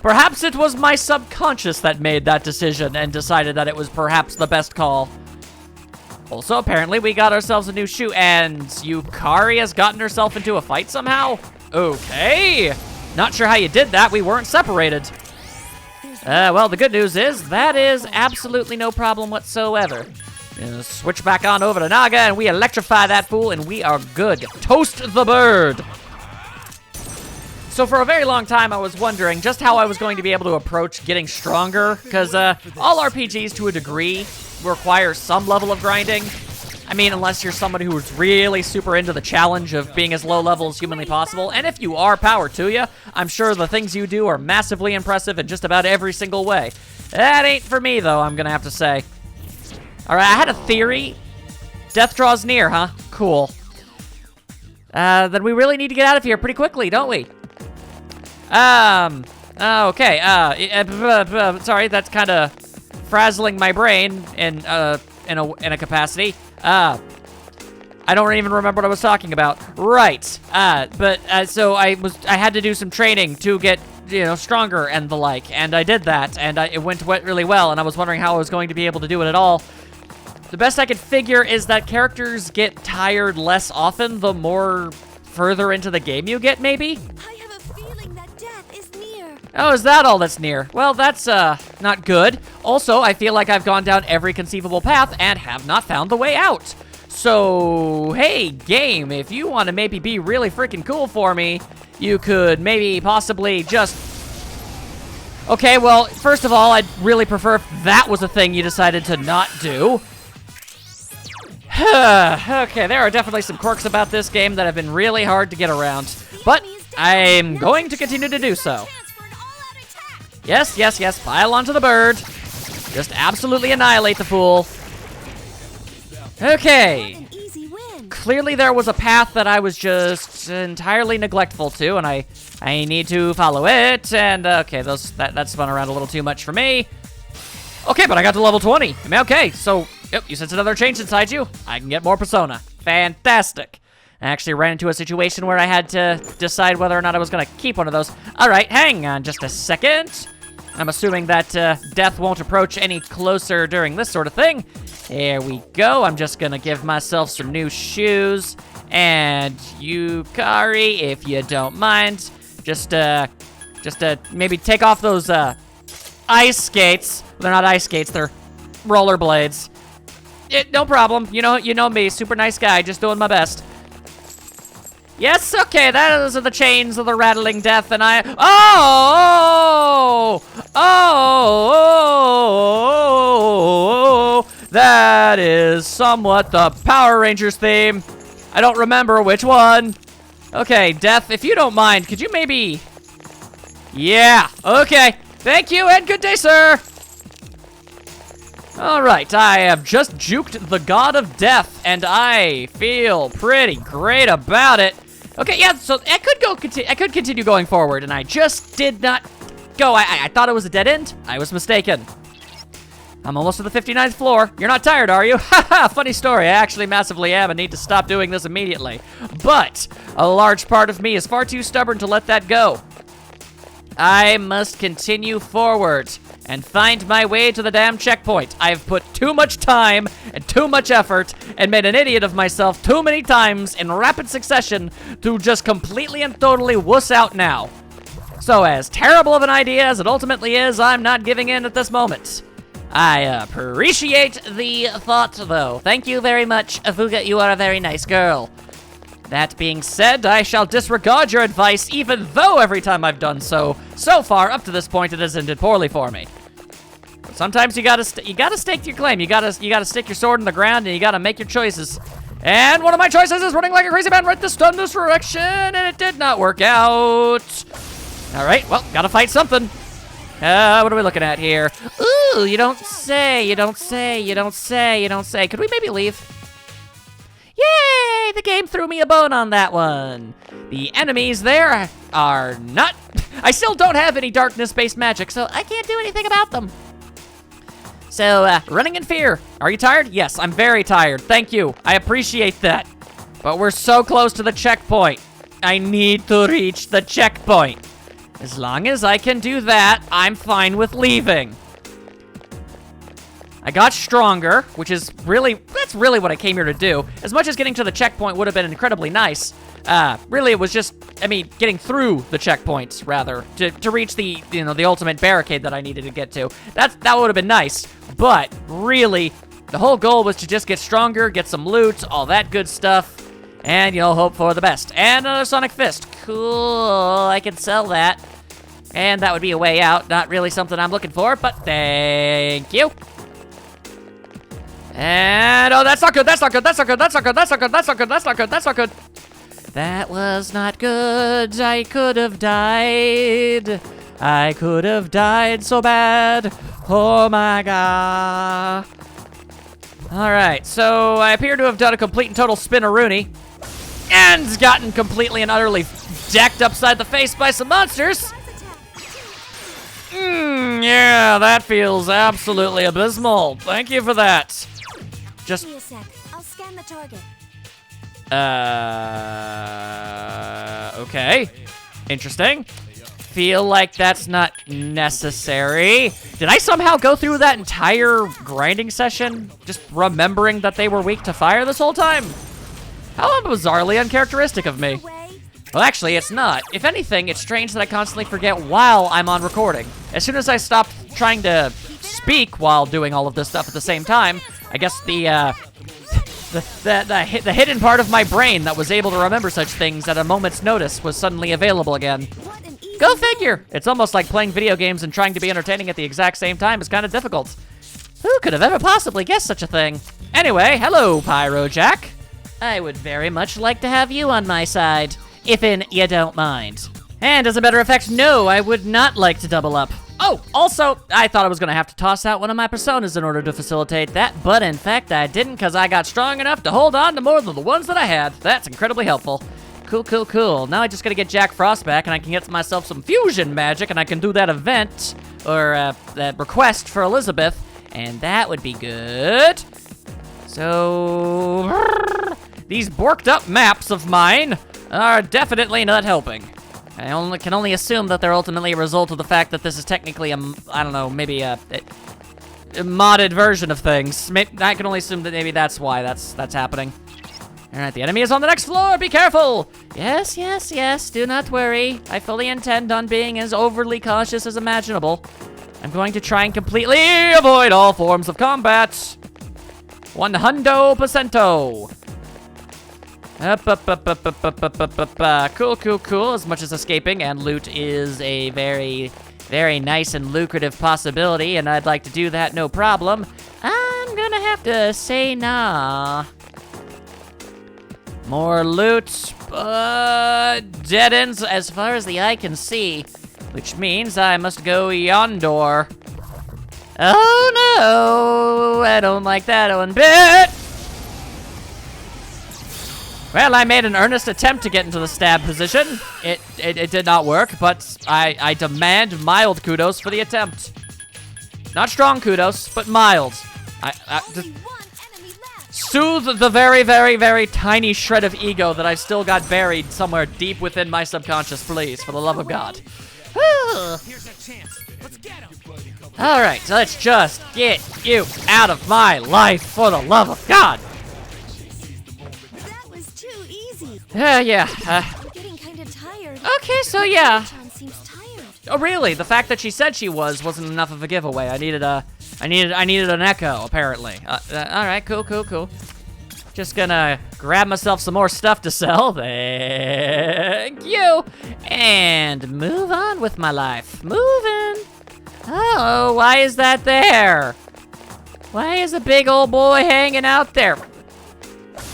[SPEAKER 1] Perhaps it was my subconscious that made that decision and decided that it was perhaps the best call. Also, apparently, we got ourselves a new shoe, and Yukari has gotten herself into a fight somehow? Okay. Not sure how you did that. We weren't separated. Well, the good news is that is absolutely no problem whatsoever. Switch back on over to Naga, and we electrify that fool, and we are good. Toast the bird. So for a very long time, I was wondering just how I was going to be able to approach getting stronger, because all RPGs to a degree require some level of grinding. I mean, unless you're somebody who's really super into the challenge of being as low level as humanly possible, and if you are, power to you. I'm sure the things you do are massively impressive in just about every single way. That ain't for me, though, I'm gonna have to say. All right, I had a theory. Death draws near, huh? Cool. Then we really need to get out of here pretty quickly, don't we? Okay, sorry, that's kind of frazzling my brain in a capacity. I don't even remember what I was talking about. Right. So I had to do some training to get, stronger and the like, and I did that, and it went really well, and I was wondering how I was going to be able to do it at all. The best I could figure is that characters get tired less often the more further into the game you get, maybe?
[SPEAKER 2] I have a feeling that death is near.
[SPEAKER 1] Oh, is that all that's near? Well, that's, not good. Also, I feel like I've gone down every conceivable path and have not found the way out. So, hey, game, if you want to maybe be really freaking cool for me, you could maybe possibly just... Okay, well, first of all, I'd really prefer if that was a thing you decided to not do. Okay, there are definitely some quirks about this game that have been really hard to get around, but I'm going to continue to do so. Yes, pile onto the bird. Just absolutely annihilate the fool. Okay. Clearly there was a path that I was just entirely neglectful to, and I need to follow it, and okay, that spun around a little too much for me. Okay, but I got to level 20. I mean, okay, so, yep, you sense another change inside you. I can get more persona. Fantastic. I actually ran into a situation where I had to decide whether or not I was going to keep one of those. All right, hang on just a second. I'm assuming that death won't approach any closer during this sort of thing. There we go. I'm just going to give myself some new shoes. And Yukari, if you don't mind, just maybe take off those ice skates. They're not ice skates, they're rollerblades. No problem. You know me, super nice guy, just doing my best. Yes, okay, those are the chains of the rattling death, and that is somewhat the Power Rangers theme. I don't remember which one. Okay, Death, if you don't mind, could you maybe... Yeah, okay. Thank you, and good day, sir. All right, I have just juked the God of Death, and I feel pretty great about it. Okay, yeah, so I could continue going forward, and I just did not go. I thought it was a dead end. I was mistaken. I'm almost to the 59th floor. You're not tired, are you? Haha, funny story. I actually massively am and need to stop doing this immediately. But a large part of me is far too stubborn to let that go. I must continue forward and find my way to the damn checkpoint. I've put too much time and too much effort and made an idiot of myself too many times in rapid succession to just completely and totally wuss out now. So as terrible of an idea as it ultimately is, I'm not giving in at this moment. I appreciate the thought, though. Thank you very much, Avuga. You are a very nice girl. That being said, I shall disregard your advice, even though every time I've done so far up to this point, it has ended poorly for me. But sometimes you gotta stake your claim. You gotta stick your sword in the ground, and you gotta make your choices. And one of my choices is running like a crazy man right this direction, and it did not work out. All right, well, gotta fight something. What are we looking at here? Ooh, you don't say. Could we maybe leave? Yay! The game threw me a bone on that one. The enemies there are not... I still don't have any darkness-based magic, so I can't do anything about them. So, running in fear. Are you tired? Yes, I'm very tired. Thank you. I appreciate that. But we're so close to the checkpoint. I need to reach the checkpoint. As long as I can do that, I'm fine with leaving. I got stronger, which is that's really what I came here to do. As much as getting to the checkpoint would have been incredibly nice, really it was just, getting through the checkpoints, rather, to reach the, the ultimate barricade that I needed to get to. That would have been nice, but really, the whole goal was to just get stronger, get some loot, all that good stuff, and, hope for the best. And another Sonic Fist. Cool, I can sell that. And that would be a way out, not really something I'm looking for, but thank you. And, oh, that's not good, that's not good, that's not good, that's not good, that's not good, that's not good, that's not good, that's not good. That was not good. I could have died. I could have died so bad. Oh my god. Alright, so I appear to have done a complete and total spin-a-rooney. And gotten completely and utterly decked upside the face by some monsters. Yeah, that feels absolutely abysmal. Thank you for that. Just...
[SPEAKER 2] Give me a sec. I'll scan the target.
[SPEAKER 1] Okay. Interesting. Feel like that's not necessary. Did I somehow go through that entire grinding session just remembering that they were weak to fire this whole time? How bizarrely uncharacteristic of me. Well, actually, it's not. If anything, it's strange that I constantly forget while I'm on recording. As soon as I stopped trying to speak while doing all of this stuff at the same time, I guess the hidden part of my brain that was able to remember such things at a moment's notice was suddenly available again. Go figure! It's almost like playing video games and trying to be entertaining at the exact same time is kind of difficult. Who could have ever possibly guessed such a thing? Anyway, hello, Pyro Jack. I would very much like to have you on my side, if you don't mind. And as a matter of fact, no, I would not like to double up. Oh, also, I thought I was gonna have to toss out one of my personas in order to facilitate that, but in fact I didn't because I got strong enough to hold on to more than the ones that I had. That's incredibly helpful. Cool, cool, cool. Now I just gotta get Jack Frost back and I can get myself some fusion magic and I can do that event, or that request for Elizabeth, and that would be good. So, these borked up maps of mine are definitely not helping. I can only assume that they're ultimately a result of the fact that this is technically I don't know, maybe a modded version of things. I can only assume that maybe that's why that's happening. All right, the enemy is on the next floor. Be careful. Yes, yes, yes. Do not worry. I fully intend on being as overly cautious as imaginable. I'm going to try and completely avoid all forms of combat. 100%. Cool, cool, cool. As much as escaping and loot is a very, very nice and lucrative possibility, and I'd like to do that no problem, I'm gonna have to say nah. More loot, dead ends as far as the eye can see, which means I must go yonder. Oh no, I don't like that one bit. Well, I made an earnest attempt to get into the stab position. It did not work, but I demand mild kudos for the attempt. Not strong kudos, but mild. Just soothe the very, very, very tiny shred of ego that I've still got buried somewhere deep within my subconscious, please, for the love of God.
[SPEAKER 3] Here's a chance. Let's get him.
[SPEAKER 1] All right, so let's just get you out of my life, for the love of God.
[SPEAKER 2] That was too easy.
[SPEAKER 1] Yeah.
[SPEAKER 2] I'm getting kind of tired.
[SPEAKER 1] Okay, so yeah.
[SPEAKER 2] Chan seems tired.
[SPEAKER 1] Oh, really? The fact that she said she wasn't enough of a giveaway. I needed an echo, apparently. All right, cool. Just gonna grab myself some more stuff to sell. Thank you. And move on with my life. Moving. Oh, why is that there? Why is a big old boy hanging out there?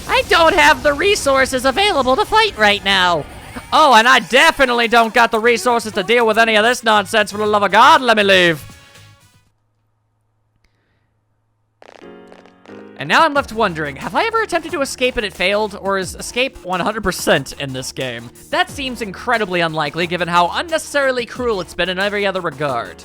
[SPEAKER 1] I don't have the resources available to fight right now. Oh, and I definitely don't got the resources to deal with any of this nonsense. For the love of God, let me leave. And now I'm left wondering, have I ever attempted to escape and it failed, or is escape 100% in this game? That seems incredibly unlikely given how unnecessarily cruel it's been in every other regard.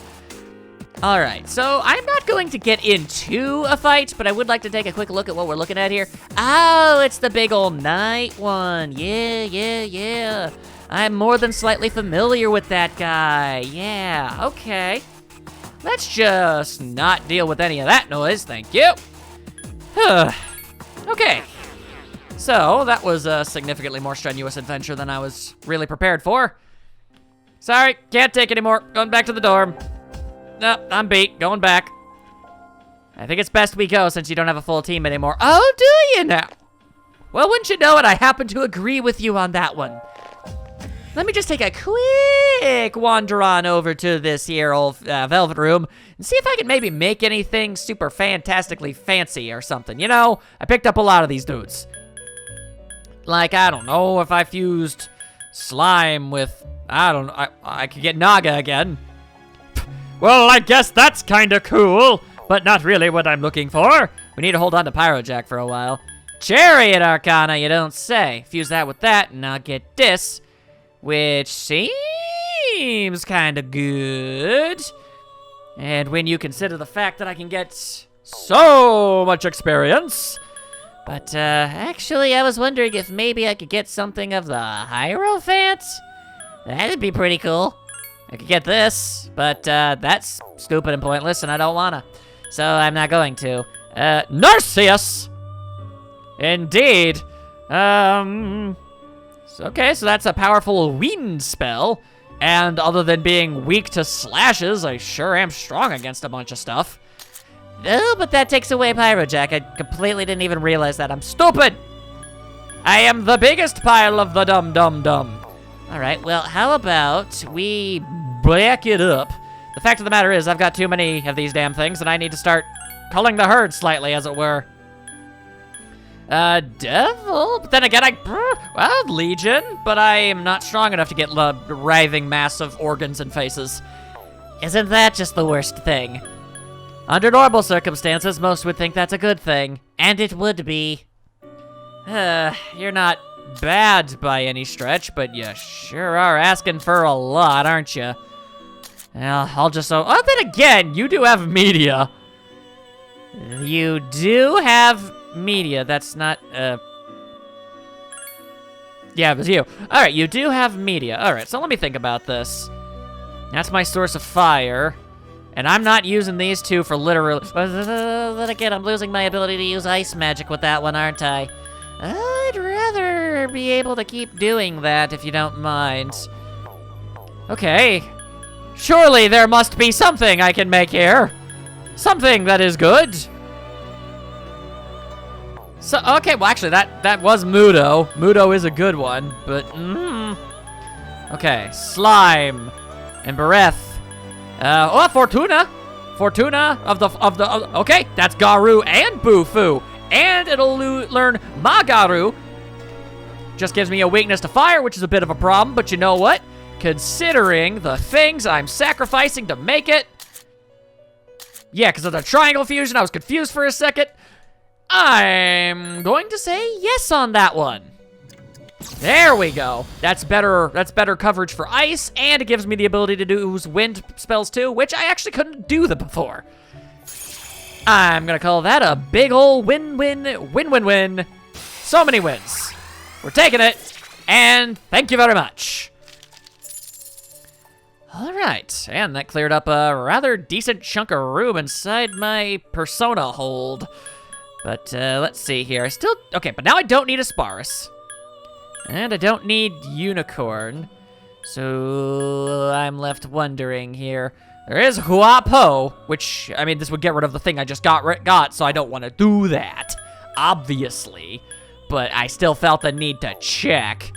[SPEAKER 1] Alright, so I'm not going to get into a fight, but I would like to take a quick look at what we're looking at here. Oh, it's the big old night one. Yeah. I'm more than slightly familiar with that guy. Yeah, okay. Let's just not deal with any of that noise, thank you. Okay. So, that was a significantly more strenuous adventure than I was really prepared for. Sorry, can't take anymore. Going back to the dorm. Nope, I'm beat. Going back. I think it's best we go since you don't have a full team anymore. Oh, do you now? Well, wouldn't you know it, I happen to agree with you on that one. Let me just take a quick wander on over to this here old velvet room and see if I can maybe make anything super fantastically fancy or something. You know, I picked up a lot of these dudes. Like, I don't know, if I fused slime with, I don't know, I could get Naga again. Well, I guess that's kinda cool, but not really what I'm looking for. We need to hold on to Pyrojack for a while. Chariot Arcana, you don't say. Fuse that with that, and I'll get this, which seems kinda good. And when you consider the fact that I can get so much experience. But, actually, I was wondering if maybe I could get something of the Hierophant? That'd be pretty cool. I could get this, but, that's stupid and pointless, and I don't wanna. So, I'm not going to. Narcissus! Indeed. Okay, so that's a powerful wind spell. And other than being weak to slashes, I sure am strong against a bunch of stuff. Oh, but that takes away Pyrojack. I completely didn't even realize that. I'm stupid! I am the biggest pile of the dumb. Alright, well, how about we back it up? The fact of the matter is, I've got too many of these damn things, and I need to start culling the herd slightly, as it were. Devil? But then again, well, Legion, but I am not strong enough to get the writhing mass of organs and faces. Isn't that just the worst thing? Under normal circumstances, most would think that's a good thing. And it would be. You're not bad by any stretch, but you sure are asking for a lot, aren't you? Well, I'll just... Oh, then again, you do have media. You do have media. That's not, Yeah, it was you. Alright, you do have media. Alright, so let me think about this. That's my source of fire. And I'm not using these two for literal... Then again, I'm losing my ability to use ice magic with that one, aren't I? I'd rather be able to keep doing that, if you don't mind. Okay. Surely there must be something I can make here. Something that is good. So, okay, well, actually, that was Mudo. Mudo is a good one, but, Okay, Slime. And Bereth. Fortuna. Fortuna okay, that's Garu and Bufu. And it'll learn Magaru. Just gives me a weakness to fire, which is a bit of a problem, but you know what? Considering the things I'm sacrificing to make it. Yeah, because of the triangle fusion, I was confused for a second. I'm going to say yes on that one. There we go. That's better coverage for ice, and it gives me the ability to use wind spells too, which I actually couldn't do them before. I'm gonna call that a big ol' win-win-win. So many wins. We're taking it, and thank you very much. All right, and that cleared up a rather decent chunk of room inside my persona hold. But let's see here. Okay, but now I don't need Asparus. And I don't need Unicorn. So I'm left wondering here. There is Huapo, which, I mean, this would get rid of the thing I just got, so I don't want to do that, obviously. But I still felt the need to check.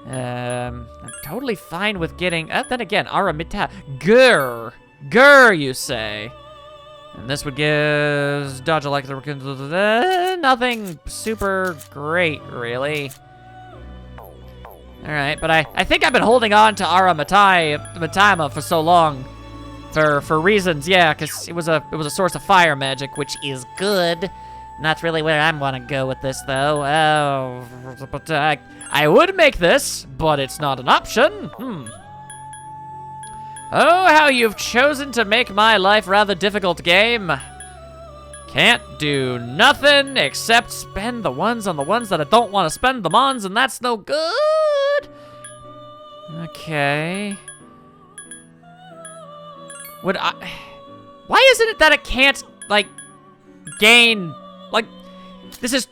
[SPEAKER 1] I'm totally fine with getting, then again, Aramita. Gur, you say. And this would give dodge like nothing super great, really. All right, but I think I've been holding on to Matama for so long, for reasons, yeah, because it was a source of fire magic, which is good. And that's really where I want to go with this, though. Oh, but I would make this, but it's not an option. Oh, how you've chosen to make my life rather difficult, game. Can't do nothing except spend the ones on the ones that I don't want to spend them on, and that's no good. Okay. Why isn't it that it can't, like, gain, like,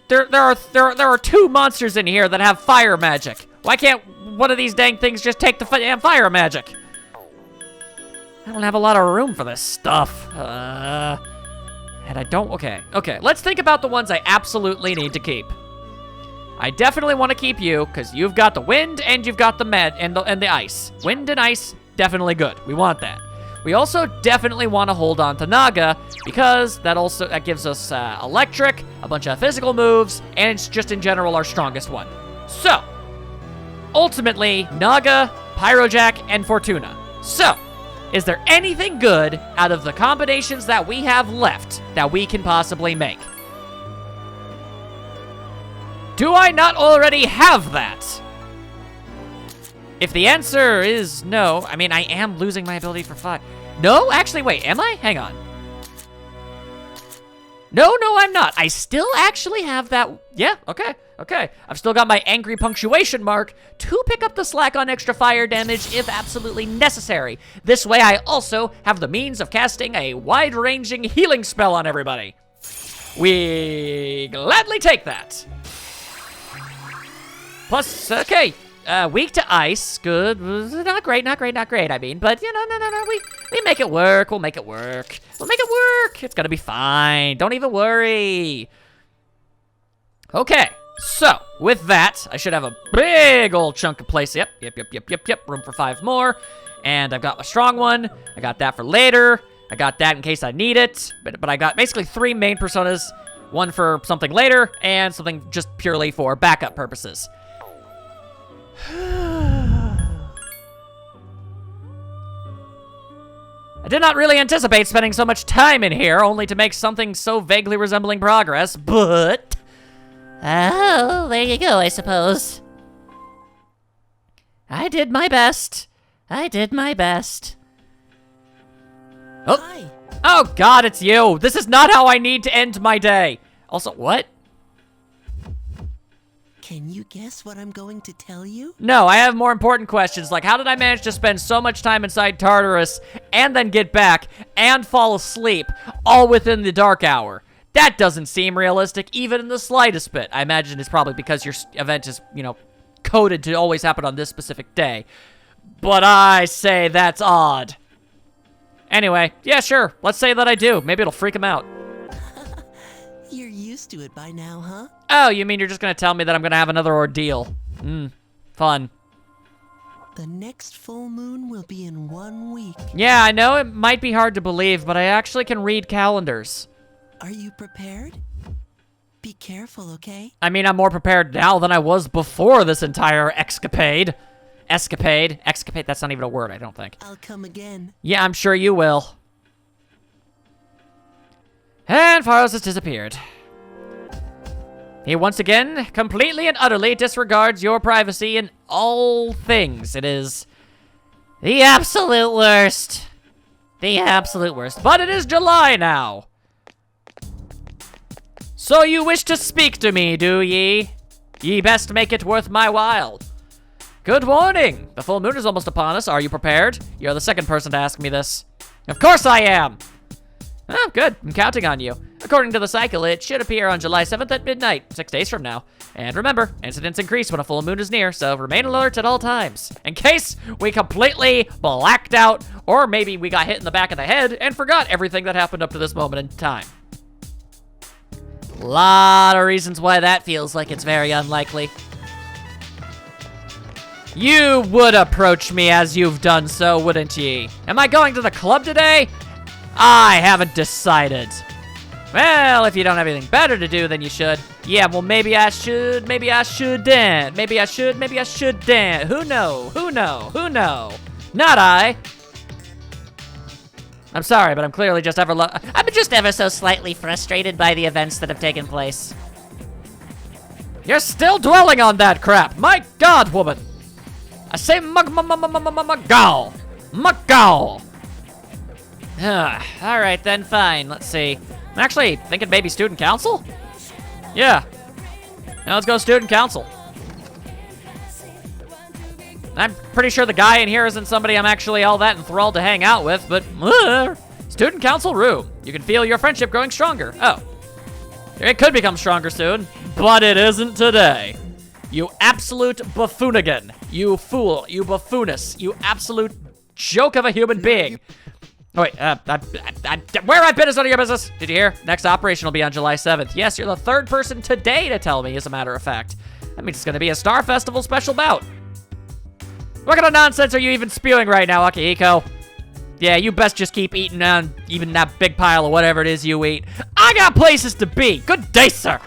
[SPEAKER 1] there are 2 monsters in here that have fire magic. Why can't one of these dang things just take the damn fire magic? I don't have a lot of room for this stuff. And I don't, okay, let's think about the ones I absolutely need to keep. I definitely want to keep you, because you've got the wind and you've got the and the ice. Wind and ice, definitely good. We want that. We also definitely want to hold on to Naga, because that gives us electric, a bunch of physical moves, and it's just in general our strongest one. So, ultimately, Naga, Pyrojack, and Fortuna. So, is there anything good out of the combinations that we have left that we can possibly make? Do I not already have that? If the answer is no, I mean, I am losing my ability for 5. No, actually, wait, am I? Hang on. No, I'm not. I still actually have that. Yeah, okay. I've still got my angry punctuation mark to pick up the slack on extra fire damage if absolutely necessary. This way, I also have the means of casting a wide-ranging healing spell on everybody. We gladly take that. Plus, okay, weak to ice, good. Not great, I mean, but, you know, no, we make it work, we'll make it work. It's gonna be fine, don't even worry. Okay, so, with that, I should have a big old chunk of place. Yep, room for 5 more. And I've got a strong one, I got that for later. I got that in case I need it, but I got basically 3 main personas, 1 for something later, and something just purely for backup purposes. I did not really anticipate spending so much time in here, only to make something so vaguely resembling progress, but... Oh, there you go, I suppose. I did my best. Oh.
[SPEAKER 4] Hi.
[SPEAKER 1] Oh, God, it's you. This is not how I need to end my day. Also, what?
[SPEAKER 4] Can you guess what I'm going to tell you?
[SPEAKER 1] No, I have more important questions, like how did I manage to spend so much time inside Tartarus and then get back and fall asleep all within the dark hour? That doesn't seem realistic even in the slightest bit. I imagine it's probably because your event is, you know, coded to always happen on this specific day. But I say that's odd. Anyway, yeah, sure. Let's say that I do. Maybe it'll freak him out.
[SPEAKER 4] You're used to it by now, huh?
[SPEAKER 1] Oh, you mean you're just gonna tell me that I'm gonna have another ordeal? Fun.
[SPEAKER 4] The next full moon will be in 1 week.
[SPEAKER 1] Yeah, I know it might be hard to believe, but I actually can read calendars.
[SPEAKER 4] Are you prepared? Be careful, okay?
[SPEAKER 1] I mean, I'm more prepared now than I was before this entire escapade. Escapade, that's not even a word, I don't think.
[SPEAKER 4] I'll come again.
[SPEAKER 1] Yeah, I'm sure you will. And Faros has disappeared. He once again completely and utterly disregards your privacy in all things. It is the absolute worst. The absolute worst. But it is July now. So you wish to speak to me, do ye? Ye best make it worth my while. Good morning. The full moon is almost upon us. Are you prepared? You're the second person to ask me this. Of course I am. Oh, good. I'm counting on you. According to the cycle, it should appear on July 7th at midnight, 6 days from now. And remember, incidents increase when a full moon is near, so remain alert at all times. In case we completely blacked out, or maybe we got hit in the back of the head and forgot everything that happened up to this moment in time. Lot of reasons why that feels like it's very unlikely. You would approach me as you've done so, wouldn't ye? Am I going to the club today? I haven't decided. Well, if you don't have anything better to do, then you should. Yeah, well, maybe I shouldn't. Maybe I shouldn't. Who know? Not I. I'm sorry, but I'm clearly just I'm just ever so slightly frustrated by the events that have taken place. You're still dwelling on that crap. My God, woman. I say Magal. All right, then, fine. Let's see. I'm actually thinking maybe student council? Yeah. Now let's go student council. I'm pretty sure the guy in here isn't somebody I'm actually all that enthralled to hang out with, but student council room. You can feel your friendship growing stronger. Oh. It could become stronger soon, but it isn't today. You absolute buffoonigan. You fool. You buffoonus. You absolute joke of a human being. Oh, wait, where I've been is none of your business. Did you hear? Next operation will be on July 7th. Yes, you're the third person today to tell me, as a matter of fact. That means it's gonna be a Star Festival special bout. What kind of nonsense are you even spewing right now, Akihiko? Yeah, you best just keep eating on even that big pile of whatever it is you eat. I got places to be. Good day, sir.